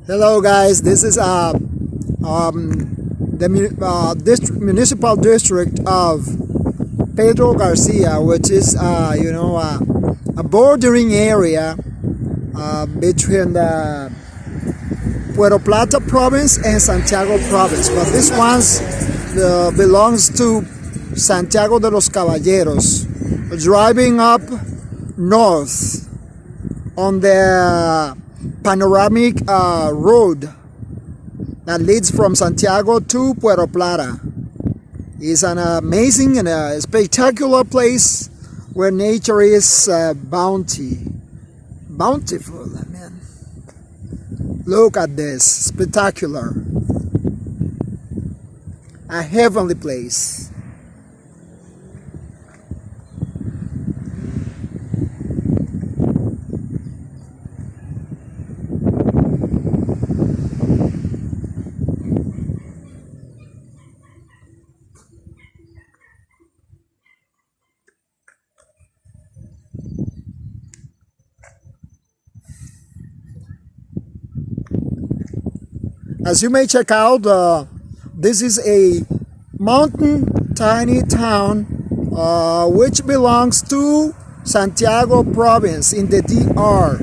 Hello guys, this is the municipal district of Pedro García, which is a bordering area between the Puerto Plata province and Santiago province, but this one belongs to Santiago de los Caballeros. Driving up north on the panoramic road that leads from Santiago to Puerto Plata. It's an amazing and a spectacular place where nature is bountiful. Man, look at this, spectacular, a heavenly place. As you may check out, this is a mountain tiny town which belongs to Santiago province in the DR.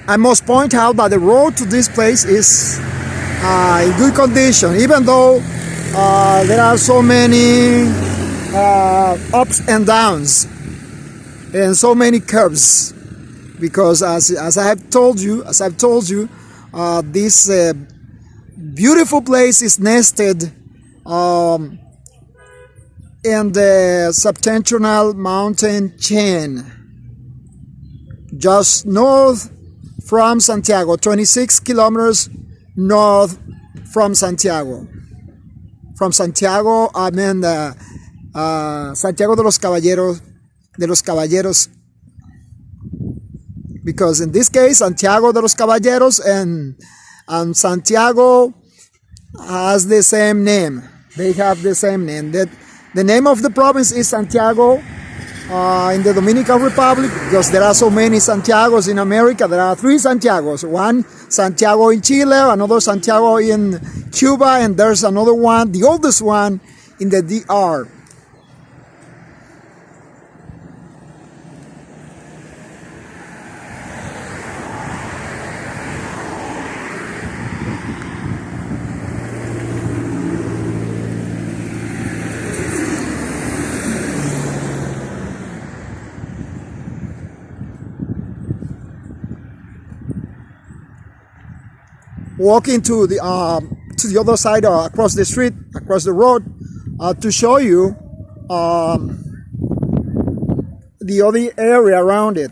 I must point out that the road to this place is in good condition, even though there are so many ups and downs and so many curves. Because as I've told you, this beautiful place is nested in the septentrional mountain chain, just north from Santiago, 26 kilometers north from Santiago. From Santiago, I mean Santiago de los Caballeros, because in this case, Santiago de los Caballeros and Santiago has the same name. They have the same name. The name of the province is Santiago. In the Dominican Republic, because there are so many Santiagos in America. There are 3 Santiagos, one Santiago in Chile, another Santiago in Cuba, and there's another one, the oldest one, in the DR. Walking to the other side, across the street, across the road, to show you the other area around it.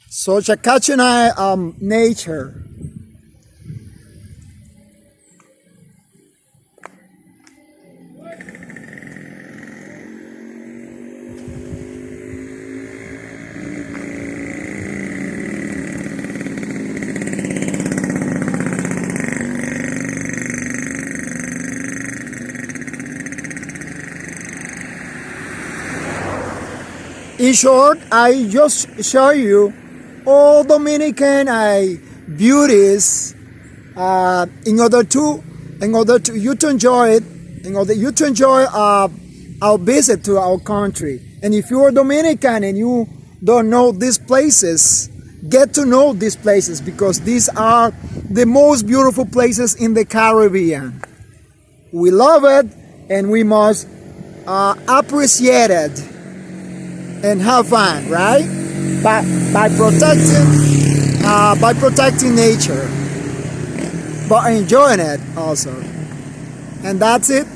Such a catching eye nature. In short, I just show you all Dominican beauties in order you to enjoy it, in order you to enjoy our visit to our country. And if you are Dominican and you don't know these places, get to know these places, because these are the most beautiful places in the Caribbean. We love it and we must appreciate it and have fun, right? By protecting nature, but enjoying it also. And that's it.